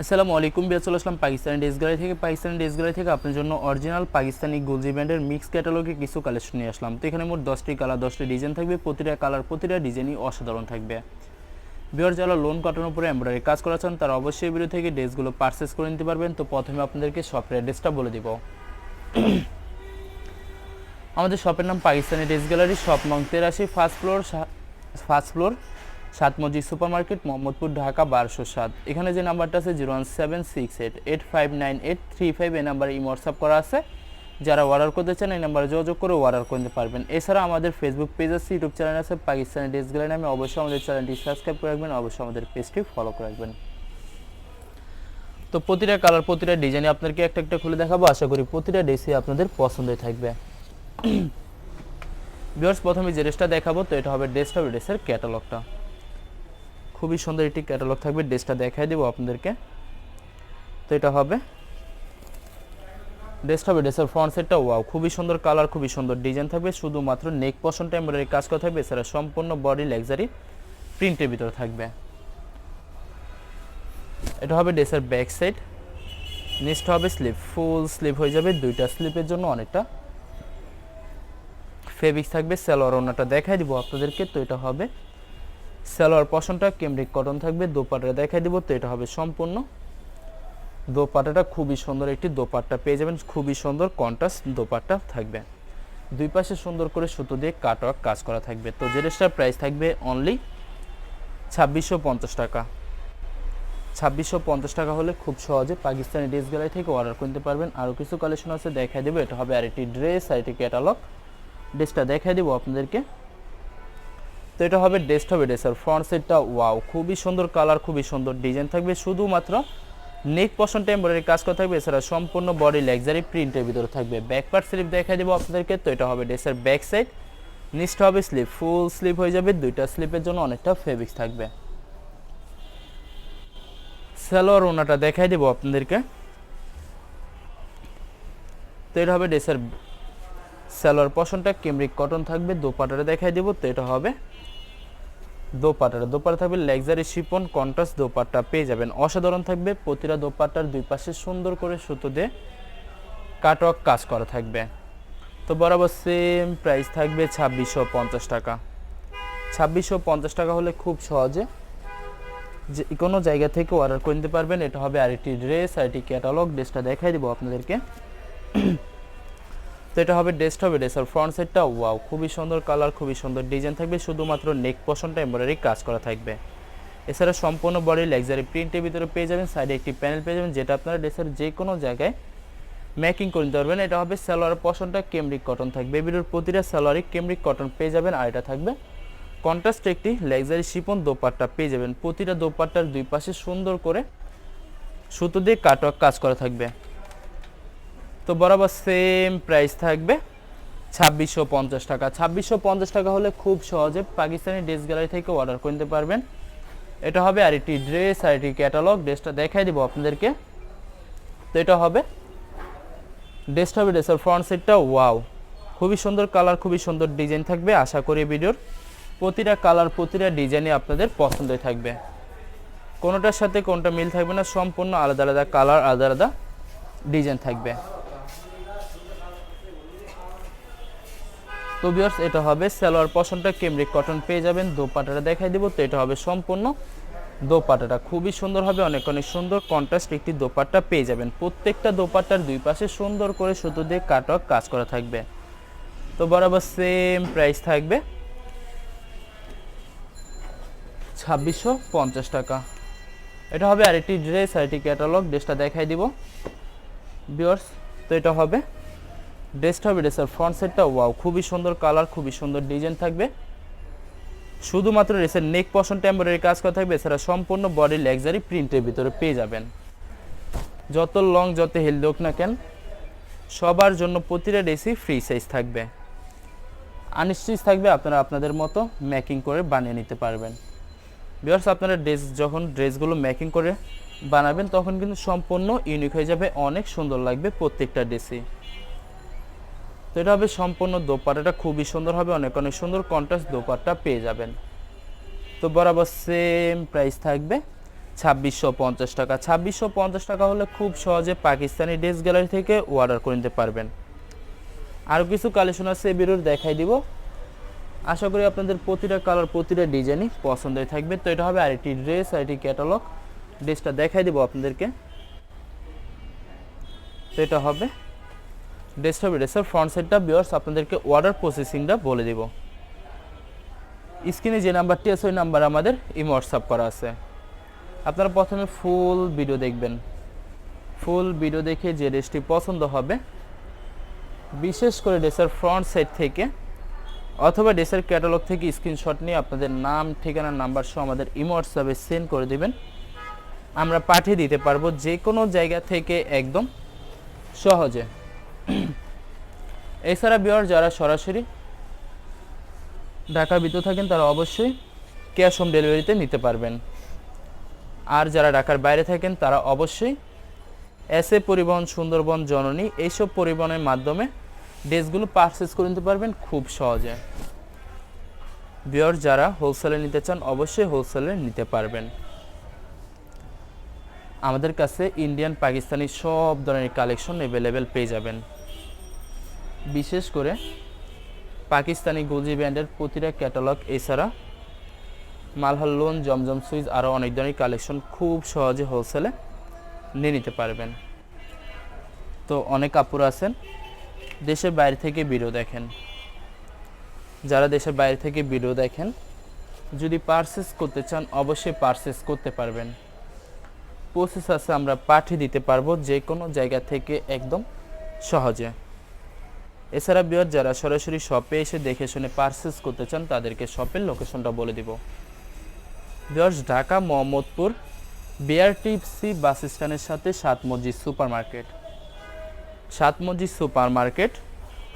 আসসালামু আলাইকুম বিয়া, চলে আসলাম পাকিস্তানি ড্রেস গ্যালারি থেকে। পাকিস্তানি ড্রেস গ্যালারি থেকে আপনার জন্য অরিজিনাল পাকিস্তানি গুলজি ব্র্যান্ডের মিক্স ক্যাটালগে কিছু কালেকশন নিয়ে আসলাম। তো এখানে মোট 10টি কালার 10টি ডিজাইন থাকবে, প্রতিটা কালার প্রতিটা ডিজাইনই অসাধারণ থাকবে। বিয়ার যারা লোন কটনের উপরে এমব্রয়ডারি কাজ করাচ্ছেন তারা অবশ্যই ভিডিও থেকে ড্রেসগুলো পারচেস করে নিতে পারবেন। তো প্রথমে আপনাদেরকে শপের অ্যাড্রেসটা বলে দিব। আমাদের শপের নাম পাকিস্তানি ড্রেস গ্যালারি, শপ নং 83, ফার্স্ট ফ্লোর 7 মসজিদ সুপার মার্কেট, মোহাম্মদপুর, ঢাকা 1207। এখানে যে নাম্বারটা আছে 01768859835, এই নাম্বারে হোয়াটসঅ্যাপ করা আছে। যারা অর্ডার করতে চান এই নাম্বারে যোগাযোগ করে অর্ডার করতে পারবেন। এছাড়া আমাদের ফেসবুক পেজ আছে, ইউটিউব চ্যানেল আছে পাকিস্তানি ড্রেস গ্যালারি নামে। অবশ্যই আমাদের চ্যানেলটি সাবস্ক্রাইব করে রাখবেন, অবশ্যই আমাদের পেজটি ফলো করে রাখবেন। তো প্রতিটা কালার প্রতিটা ডিজাইনে আপনাদেরকে একটা একটা খুলে দেখাবো, আশা করি প্রতিটা ড্রেসই আপনাদের পছন্দই থাকবে। ভিউয়ার্স, প্রথমে যে ড্রেসটা দেখাবো তো এটা হবে ড্রেসের ক্যাটালগটা। খুবই সুন্দর একটি ক্যাটালগ থাকবে, ড্রেসটা দেখাই দেবো আপনাদেরকে। তো এটা হবে ড্রেসের ফ্রন্ট সেটটা। ওয়াও, খুবই সুন্দর কালার, খুবই সুন্দর ডিজাইন থাকবে। শুধুমাত্র নেক পশনটা এমব্রয়ডারি কাজ করা থাকবে, এছাড়া সম্পূর্ণ বডি লাক্সারি প্রিন্টের ভিতরে থাকবে। এটা হবে ড্রেসের ব্যাক সাইড। নেক্সট হবে স্লিপ, ফুল স্লিপ হয়ে যাবে, দুইটা স্লিপের জন্য অনেকটা ফেব্রিক থাকবে। সালোয়ার ওড়নাটা দেখাই দিব আপনাদেরকে। তো এটা হবে সালোয়ার পশনটা কেমব্রিক কটন থাকবে। দোপাট্টা দেখাই দিব। তো এটা হবে সম্পূর্ণ দোপাট্টাটা, খুবই সুন্দর একটি দোপাট্টা পেয়ে যাবেন। খুবই সুন্দর কন্ট্রাস্ট দোপাট্টা থাকবে, দুই পাশে সুন্দর করে সুতো দিয়ে কাটওয়ার্ক কাজ করা থাকবে। তো যে ড্রেসটার প্রাইস থাকবে অনলি 2650 টাকা। 2650 টাকা হলে খুব সহজে পাকিস্তানি ড্রেস গ্যালারি থেকে অর্ডার করতে পারবেন। আরও কিছু কালেকশন আছে দেখাই দেবো। এটা হবে আরেকটি ড্রেস, আরেকটি ক্যাটালগ। ড্রেসটা দেখাই দেবো আপনাদেরকে। তো এটা হবে ড্রেসের ফ্রন্ট সাইডটা। ওয়াও, খুবই সুন্দর কালার, খুবই সুন্দর ডিজাইন থাকবে। শুধুমাত্র নেক পশনটা এমব্রয়ডারি কাজ করা থাকবে, এছাড়া সম্পূর্ণ বডি লাক্সারি প্রিন্টের ভিতরে থাকবে। ব্যাক পার্ট স্লিপ দেখাই দেবো আপনাদেরকে। তো এটা হবে ড্রেসের ব্যাক সাইড। নিচটা হবে স্লিপ, ফুল স্লিপ হয়ে যাবে, দুইটা স্লিপের জন্য অনেকটা ফেব্রিক্স থাকবে। সালোয়ার ওড়নাটা দেখাই দেবো আপনাদেরকে। তো এটা হবে ড্রেসের সালোয়ার পশনটা কেমব্রিক কটন থাকবে। দোপাট্টাটা দেখাই দেবো। তো এটা হবে দোপাট্টা থাকবে লাক্সারি শিফন কন্ট্রাস্ট দোপাট্টা পেয়ে যাবেন, অসাধারণ থাকবে। প্রতিটা দোপাট্টার দুই পাশে সুন্দর করে সুতো দিয়ে কাটওয়ার্ক কাজ করা থাকবে। তো বরাবর সেম প্রাইস থাকবে 2650 টাকা। 2650 টাকা হলে খুব সহজে যে কোনো জায়গা থেকে অর্ডার করে নিতে পারবেন। এটা হবে আরেকটি ড্রেস, আরেকটি ক্যাটালগ। ড্রেসটা দেখাই দিব আপনাদেরকে। তো এটা হবে ড্রেসের ফ্রন্ট সাইডটা। ওয়াও, খুবই সুন্দর কালার, খুবই সুন্দর ডিজাইন থাকবে। শুধুমাত্র নেক পশনটা এমব্রয়ডারি কাজ করা থাকবে, এছাড়া সম্পূর্ণ বডি লাক্সারি প্রিন্টের ভিতরে পেয়ে যাবেন। সাইডে একটি প্যানেল পেয়ে যাবেন, যেটা আপনারা ড্রেসের যে কোনো জায়গায় মেকিং করে নিতে পারবেন। এটা হবে সালোয়ার পশনটা কেমব্রিক কটন থাকবে। ভিডিওর প্রতিটা সালোয়ারই কেমব্রিক কটন পেয়ে যাবেন। আর এটা থাকবে কন্ট্রাস্ট একটি লাক্সারি শিফন দোপাট্টা পেয়ে যাবেন। প্রতিটা দোপাট্টার দুই পাশে সুন্দর করে সুতো দিয়ে কাটওয়ার্ক কাজ করা থাকবে। তো বরাবর সেম প্রাইস থাকবে 2650 টাকা। 2650 টাকা হলে খুব সহজে পাকিস্তানি ড্রেস গ্যালারি থেকে অর্ডার করতে পারবেন। এটা হবে আরেকটি ড্রেস, আরেকটি ক্যাটালগ। ড্রেসটা দেখাই দিব আপনাদেরকে। তো এটা হবে ড্রেসের ফ্রন্ট সাইডটা। ওয়াও, খুবই সুন্দর কালার, খুবই সুন্দর ডিজাইন থাকবে। আশা করি ভিডিওর প্রতিটা কালার প্রতিটা ডিজাইনই আপনাদের পছন্দই থাকবে, কোনোটার সাথে কোনটা মিল থাকবে না। সম্পূর্ণ আলাদা আলাদা কালার, আলাদা আলাদা ডিজাইন থাকবে। তো ভিউয়ার্স, এটা হবে সালোয়ার পশনটা কেমব্রিক কটন পেয়ে যাবেন। দোপাট্টাটা দেখাই দিব। তো এটা হবে সম্পূর্ণ দোপাট্টাটা খুবই সুন্দর হবে, অনেক অনেক সুন্দর কন্ট্রাস্ট একটি দোপাট্টা পেয়ে যাবেন। প্রত্যেকটা দোপাট্টার দুই পাশে সুন্দর করে সুতো দিয়ে কাটওয়ার্ক কাজ করা থাকবে। তো বরাবর সেম প্রাইস থাকবে 2650 টাকা। এটা হবে আরেকটি ড্রেস, আরেকটি ক্যাটালগ। ড্রেসটা দেখাই দিব ভিউয়ার্স। তো এটা হবে ড্রেসের ফ্রন্ট সাইডটা। ওয়াও, খুবই সুন্দর কালার, খুবই সুন্দর ডিজাইন থাকবে। শুধুমাত্র ড্রেসের নেক পশনটা এমব্রয়ডারি কাজ করা থাকবে, এছাড়া সম্পূর্ণ বডি লাক্সারি প্রিন্টের ভিতরে পেয়ে যাবেন। যত লং যত হেলদি হোক না কেন, সবার জন্য প্রতিটা ড্রেসই ফ্রি সাইজ থাকবে, আনস্টিচ থাকবে। আপনারা আপনাদের মতো মেকিং করে বানিয়ে নিতে পারবেন। ভিউয়ার্স, আপনারা যখন ড্রেসগুলো মেকিং করে বানাবেন তখন কিন্তু সম্পূর্ণ ইউনিক হয়ে যাবে, অনেক সুন্দর লাগবে প্রত্যেকটা ড্রেসই। তো এটা হবে সম্পূর্ণ দোপাট্টাটা খুবই সুন্দর হবে, অনেক অনেক সুন্দর কন্ট্রাস্ট দোপাট্টা পেয়ে যাবেন। তো বরাবর সেম প্রাইস থাকবে 2650 টাকা। 2650 টাকা হলে খুব সহজে পাকিস্তানি ড্রেস গ্যালারি থেকে অর্ডার করে নিতে পারবেন। আরও কিছু কালেকশন আছে এই ভিডিওর দেখাই দিব। আশা করি আপনাদের প্রতিটা কালার প্রতিটা ডিজাইনই পছন্দই থাকবে। তো এটা হবে আরেকটি ড্রেস, আরেকটি ক্যাটালগ। ড্রেসটা দেখাই দিব আপনাদেরকে। তো এটা হবে ড্রেসের ফ্রন্ট সাইডটা। ভিউয়ার্স আপনাদেরকে অর্ডার প্রসেসিংটা বলে দিব। স্ক্রিনে যে নাম্বারটি আছে ওই নাম্বার আমাদের ইমো হোয়াটসঅ্যাপ করা আছে। আপনারা প্রথমে ফুল ভিডিও দেখবেন। ফুল ভিডিও দেখে যে ড্রেসটি পছন্দ হবে, বিশেষ করে ড্রেসের ফ্রন্ট সাইড থেকে অথবা ড্রেসের ক্যাটালগ থেকে স্ক্রিনশট নিয়ে আপনাদের নাম, ঠিকানা, নাম্বার সহ আমাদের ইমো হোয়াটসঅ্যাপে সেন্ড করে দিবেন। আমরা পাঠিয়ে দিতে পারবো যে কোনো জায়গা থেকে একদম সহজে। এছাড়া ভিউয়ার যারা সরাসরি ঢাকার ভিতরে থাকেন তারা অবশ্যই ক্যাশ হোম ডেলিভারিতে নিতে পারবেন। আর যারা ঢাকার বাইরে থাকেন তারা অবশ্যই এসএ পরিবহন, সুন্দরবন, জননী এইসব পরিবহনের মাধ্যমে ড্রেসগুলো পারচেস করে নিতে পারবেন খুব সহজে। ভিউয়ার যারা হোলসেলে নিতে চান অবশ্যই হোলসেলে নিতে পারবেন। আমাদের কাছে ইন্ডিয়ান, পাকিস্তানি সব ধরনের কালেকশন অ্যাভেলেবেল পেয়ে যাবেন। বিশেষ করে পাকিস্তানি গুলজি ব্র্যান্ডের প্রতিটা ক্যাটালগ, এছাড়া মালহার লোন, জমজম সুইচ আরও অনেক ধরনের কালেকশন খুব সহজে হোলসেলে নিয়ে নিতে পারবেন। তো অনেক আপুরা আছেন দেশের বাইরে থেকে ভিডিও দেখেন। যারা দেশের বাইরে থেকে ভিডিও দেখেন যদি পারচেস করতে চান অবশ্যই পারচেস করতে পারবেন। প্রসেস আছে, আমরা পাঠিয়ে দিতে পারবো যে কোনো জায়গা থেকে একদম সহজে। এছাড়া ভিউয়ার যারা সরাসরি শপে এসে দেখে শুনে পারচেস করতে চান তাদেরকে শপের লোকেশনটা বলে দিব। ভিউয়ার্স ঢাকা মোহাম্মদপুর বিআরটিসি বাস স্ট্যান্ডের সাথে 7 মসজিদ সুপার মার্কেট। 7 মসজিদ super market,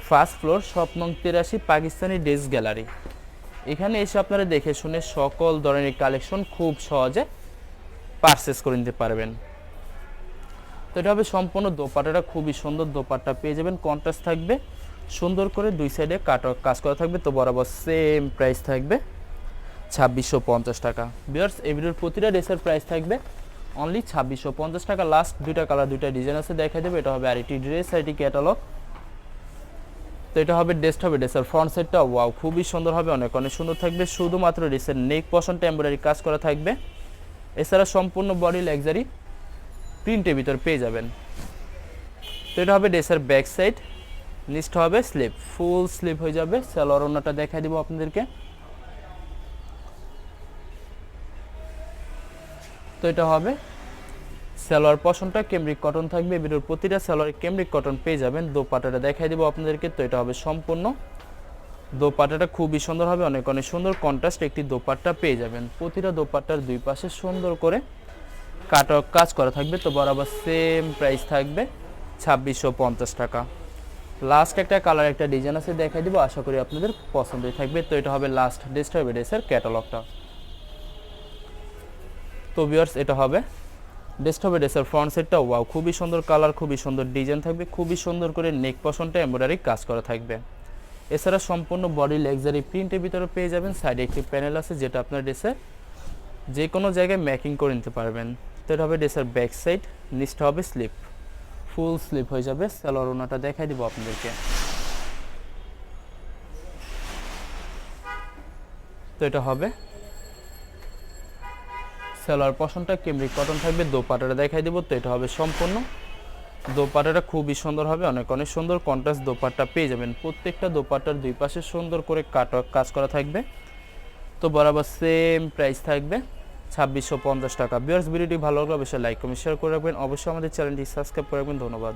first floor, shop নং 83, পাকিস্তানি ড্রেস গ্যালারি। এখানে এসে আপনারা দেখে শুনে সকল ধরনের কালেকশন খুব সহজে পারচেস করে নিতে পারবেন। তো এটা হবে সম্পূর্ণ দোপাট্টাটা খুবই সুন্দর। দোপাট্টা পেয়ে যাবেন, কন্ট্রাস্ট থাকবে, সুন্দর করে দুই সাইডে কাজ করা থাকবে। তো বরাবর সেম প্রাইস থাকবে 2650 টাকা। ভিউয়ার্স এই ভিডিওর প্রতিটা ড্রেসের প্রাইস থাকবে অনলি 2650 টাকা। লাস্ট দুইটা কালার, দুইটা ডিজাইন আছে দেখাই দেবে। এটা হবে আরেকটি ড্রেস, আরেকটি ক্যাটালগ। তো এটা হবে ড্রেসের ফ্রন্ট সাইডটা ওয়াও খুবই সুন্দর হবে, অনেক অনেক সুন্দর থাকবে। শুধুমাত্র ড্রেসের নেক পশনটা এমব্রয়ডারি কাজ করা থাকবে। এছাড়া সম্পূর্ণ বডি লাক্সারি প্রিন্টের ভিতর পেয়ে যাবেন। তো এটা হবে ড্রেসের ব্যাক সাইড, নিচটা হবে স্লিপ, ফুল স্লিপ হয়ে যাবে। সালোয়ার ওড়নাটা দেখাই দিব আপনাদেরকে। তো এটা হবে সালোয়ার পশনটা ক্যামব্রিক কটন থাকবে। ভিডিওর প্রতিটা সালোয়ারে ক্যামব্রিক কটন পেয়ে যাবেন। দোপাট্টাটা দেখাই দিব আপনাদেরকে। তো এটা হবে সম্পূর্ণ দোপাট্টাটা খুবই সুন্দর হবে, অনেক অনেক সুন্দর কন্ট্রাস্ট একটি দোপাট্টা পেয়ে যাবেন। প্রতিটা দোপাট্টার দুই পাশে সুন্দর করে কাটওয়ার্ক কাজ করা থাকবে। তো বরাবর সেম প্রাইস থাকবে 2650 টাকা। লাস্ট একটা কালার, একটা ডিজাইন আছে দেখাই দিব, আশা করি আপনাদের পছন্দই থাকবে। তো এটা হবে লাস্ট ড্রেসটা, হবে ড্রেসের ক্যাটালগটা। তো ভিউয়ার্স এটা হবে ড্রেসের ফ্রন্ট সাইডটা ওয়াও খুবই সুন্দর কালার, খুবই সুন্দর ডিজাইন থাকবে, খুবই সুন্দর করে নেক পশনটা এমব্রয়ডারি কাজ করা থাকবে। এছাড়া সম্পূর্ণ বডি লাক্সারি প্রিন্টের ভিতরে পেয়ে যাবেন। সাইডে একটি প্যানেল আছে যেটা আপনার ড্রেসের যে কোনো জায়গায় ম্যাকিং করে নিতে পারবেন। তো এটা হবে ড্রেসের ব্যাক সাইড, নিচটা হবে স্লিপ, ফুল স্লিপ হয়ে যাবে। সালোয়ার ওড়নাটা দেখাই দিব আপনাদেরকে। তো এটা হবে সালোয়ার পশনটা ক্যামব্রিক কটন থাকবে। দোপাট্টাটা দেখাই দিব। তো এটা হবে সম্পূর্ণ দোপাট্টাটা খুবই সুন্দর হবে, অনেক অনেক সুন্দর কন্ট্রাস্ট দোপাট্টা পেয়ে যাবেন। প্রত্যেকটা দোপাট্টার দুই পাশে সুন্দর করে কাটওয়ার্ক কাজ করা থাকবে। তো বরাবর সেম প্রাইস থাকবে 2650 টাকা। ভিউয়ার্স ভিডিওটি ভালো লাগলে অবশ্যই লাইক কমেন্ট শেয়ার করে রাখবেন। অবশ্যই আমাদের চ্যানেলটি সাবস্ক্রাইব করে রাখবেন। ধন্যবাদ।